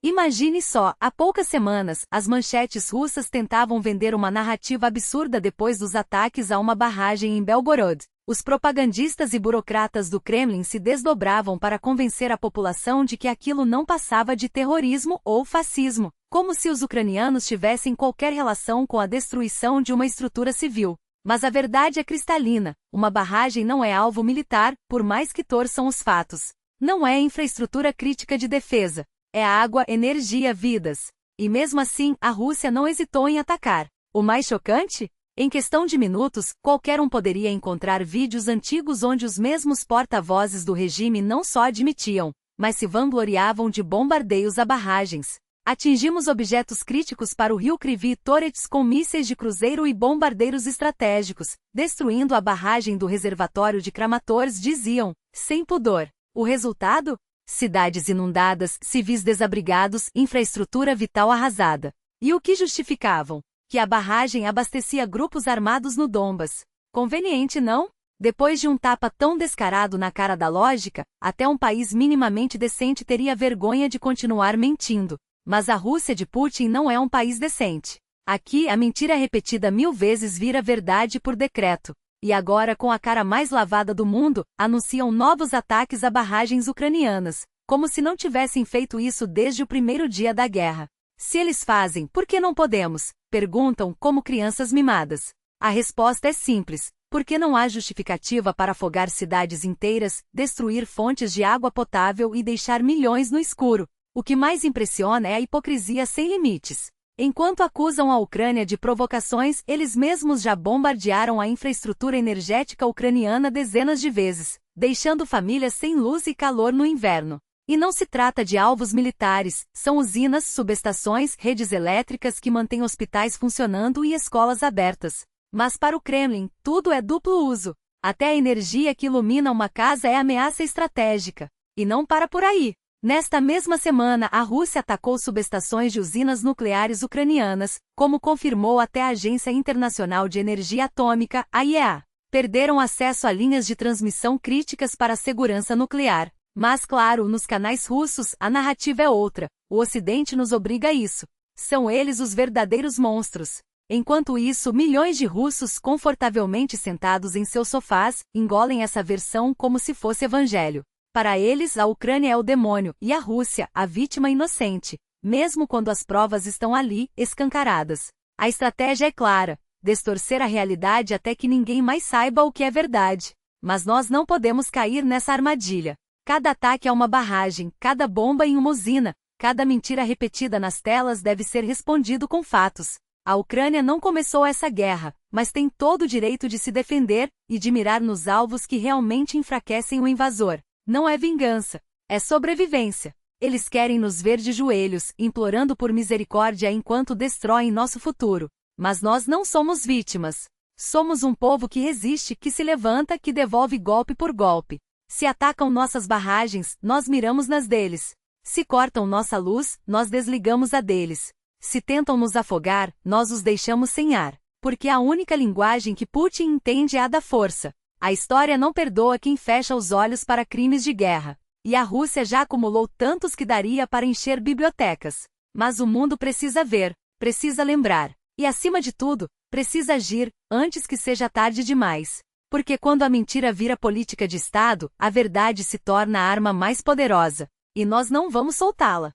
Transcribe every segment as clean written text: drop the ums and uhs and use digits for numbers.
Imagine só, há poucas semanas, as manchetes russas tentavam vender uma narrativa absurda depois dos ataques a uma barragem em Belgorod. Os propagandistas e burocratas do Kremlin se desdobravam para convencer a população de que aquilo não passava de terrorismo ou fascismo, como se os ucranianos tivessem qualquer relação com a destruição de uma estrutura civil. Mas a verdade é cristalina: uma barragem não é alvo militar, por mais que torçam os fatos. Não é infraestrutura crítica de defesa. É água, energia, vidas. E mesmo assim, a Rússia não hesitou em atacar. O mais chocante? Em questão de minutos, qualquer um poderia encontrar vídeos antigos onde os mesmos porta-vozes do regime não só admitiam, mas se vangloriavam de bombardeios a barragens. Atingimos objetos críticos para o rio Kryvyi Torets com mísseis de cruzeiro e bombardeiros estratégicos, destruindo a barragem do reservatório de Kramatorsk, diziam, sem pudor. O resultado? Cidades inundadas, civis desabrigados, infraestrutura vital arrasada. E o que justificavam? Que a barragem abastecia grupos armados no Donbas. Conveniente, não? Depois de um tapa tão descarado na cara da lógica, até um país minimamente decente teria vergonha de continuar mentindo. Mas a Rússia de Putin não é um país decente. Aqui, a mentira repetida 1000 vezes vira verdade por decreto. E agora, com a cara mais lavada do mundo, anunciam novos ataques a barragens ucranianas, como se não tivessem feito isso desde o primeiro dia da guerra. Se eles fazem, por que não podemos? Perguntam, como crianças mimadas. A resposta é simples: porque não há justificativa para afogar cidades inteiras, destruir fontes de água potável e deixar milhões no escuro. O que mais impressiona é a hipocrisia sem limites. Enquanto acusam a Ucrânia de provocações, eles mesmos já bombardearam a infraestrutura energética ucraniana dezenas de vezes, deixando famílias sem luz e calor no inverno. E não se trata de alvos militares, são usinas, subestações, redes elétricas que mantêm hospitais funcionando e escolas abertas. Mas para o Kremlin, tudo é duplo uso. Até a energia que ilumina uma casa é ameaça estratégica. E não para por aí. Nesta mesma semana, a Rússia atacou subestações de usinas nucleares ucranianas, como confirmou até a Agência Internacional de Energia Atômica, a IEA. Perderam acesso a linhas de transmissão críticas para a segurança nuclear. Mas claro, nos canais russos, a narrativa é outra. O Ocidente nos obriga a isso. São eles os verdadeiros monstros. Enquanto isso, milhões de russos confortavelmente sentados em seus sofás, engolem essa versão como se fosse evangelho. Para eles, a Ucrânia é o demônio, e a Rússia, a vítima inocente, mesmo quando as provas estão ali, escancaradas. A estratégia é clara: distorcer a realidade até que ninguém mais saiba o que é verdade. Mas nós não podemos cair nessa armadilha. Cada ataque é uma barragem, cada bomba em uma usina, cada mentira repetida nas telas deve ser respondido com fatos. A Ucrânia não começou essa guerra, mas tem todo o direito de se defender e de mirar nos alvos que realmente enfraquecem o invasor. Não é vingança, é sobrevivência. Eles querem nos ver de joelhos, implorando por misericórdia enquanto destroem nosso futuro. Mas nós não somos vítimas. Somos um povo que resiste, que se levanta, que devolve golpe por golpe. Se atacam nossas barragens, nós miramos nas deles. Se cortam nossa luz, nós desligamos a deles. Se tentam nos afogar, nós os deixamos sem ar. Porque a única linguagem que Putin entende é a da força. A história não perdoa quem fecha os olhos para crimes de guerra. E a Rússia já acumulou tantos que daria para encher bibliotecas. Mas o mundo precisa ver, precisa lembrar. E acima de tudo, precisa agir, antes que seja tarde demais. Porque quando a mentira vira política de Estado, a verdade se torna a arma mais poderosa. E nós não vamos soltá-la.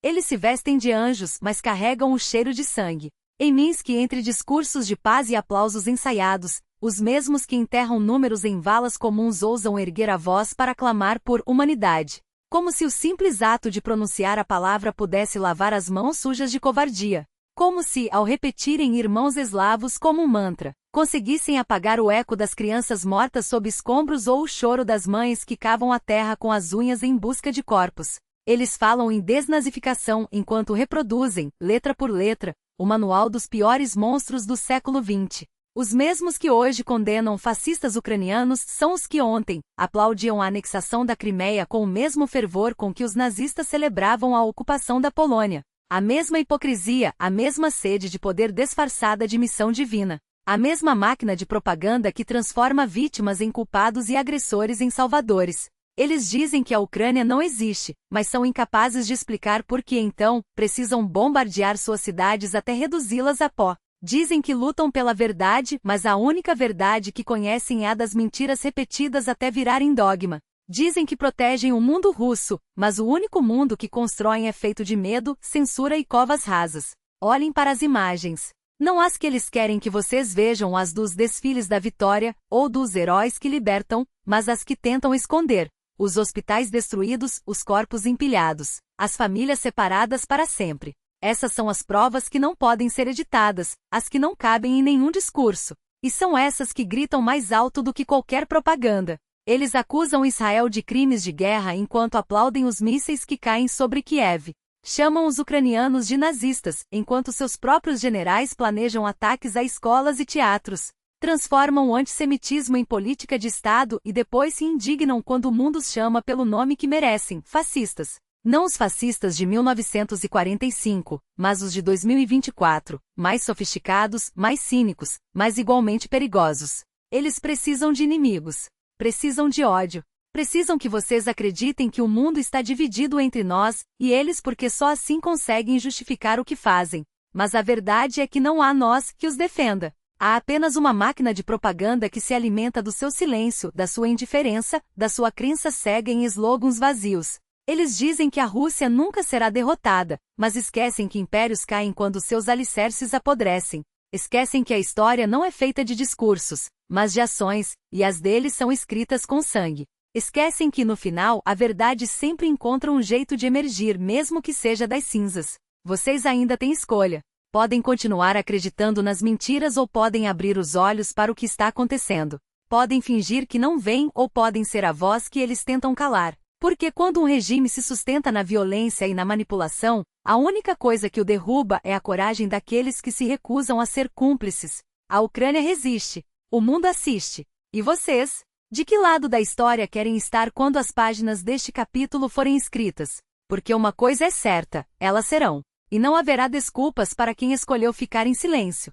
Eles se vestem de anjos, mas carregam o cheiro de sangue. Em Minsk, entre discursos de paz e aplausos ensaiados, os mesmos que enterram números em valas comuns ousam erguer a voz para clamar por humanidade. Como se o simples ato de pronunciar a palavra pudesse lavar as mãos sujas de covardia. Como se, ao repetirem irmãos eslavos como um mantra, conseguissem apagar o eco das crianças mortas sob escombros ou o choro das mães que cavam a terra com as unhas em busca de corpos. Eles falam em desnazificação enquanto reproduzem, letra por letra, o manual dos piores monstros do século XX. Os mesmos que hoje condenam fascistas ucranianos são os que ontem aplaudiam a anexação da Crimeia com o mesmo fervor com que os nazistas celebravam a ocupação da Polônia. A mesma hipocrisia, a mesma sede de poder disfarçada de missão divina. A mesma máquina de propaganda que transforma vítimas em culpados e agressores em salvadores. Eles dizem que a Ucrânia não existe, mas são incapazes de explicar por que então precisam bombardear suas cidades até reduzi-las a pó. Dizem que lutam pela verdade, mas a única verdade que conhecem é a das mentiras repetidas até virarem dogma. Dizem que protegem o mundo russo, mas o único mundo que constroem é feito de medo, censura e covas rasas. Olhem para as imagens. Não as que eles querem que vocês vejam, as dos desfiles da vitória, ou dos heróis que libertam, mas as que tentam esconder. Os hospitais destruídos, os corpos empilhados, as famílias separadas para sempre. Essas são as provas que não podem ser editadas, as que não cabem em nenhum discurso. E são essas que gritam mais alto do que qualquer propaganda. Eles acusam Israel de crimes de guerra enquanto aplaudem os mísseis que caem sobre Kiev. Chamam os ucranianos de nazistas, enquanto seus próprios generais planejam ataques a escolas e teatros. Transformam o antissemitismo em política de Estado e depois se indignam quando o mundo os chama pelo nome que merecem, fascistas. Não os fascistas de 1945, mas os de 2024, mais sofisticados, mais cínicos, mas igualmente perigosos. Eles precisam de inimigos. Precisam de ódio. Precisam que vocês acreditem que o mundo está dividido entre nós e eles, porque só assim conseguem justificar o que fazem. Mas a verdade é que não há nós que os defenda. Há apenas uma máquina de propaganda que se alimenta do seu silêncio, da sua indiferença, da sua crença cega em slogans vazios. Eles dizem que a Rússia nunca será derrotada, mas esquecem que impérios caem quando seus alicerces apodrecem. Esquecem que a história não é feita de discursos, mas de ações, e as deles são escritas com sangue. Esquecem que no final a verdade sempre encontra um jeito de emergir, mesmo que seja das cinzas. Vocês ainda têm escolha. Podem continuar acreditando nas mentiras ou podem abrir os olhos para o que está acontecendo. Podem fingir que não veem ou podem ser a voz que eles tentam calar. Porque quando um regime se sustenta na violência e na manipulação, a única coisa que o derruba é a coragem daqueles que se recusam a ser cúmplices. A Ucrânia resiste. O mundo assiste. E vocês? De que lado da história querem estar quando as páginas deste capítulo forem escritas? Porque uma coisa é certa, elas serão. E não haverá desculpas para quem escolheu ficar em silêncio.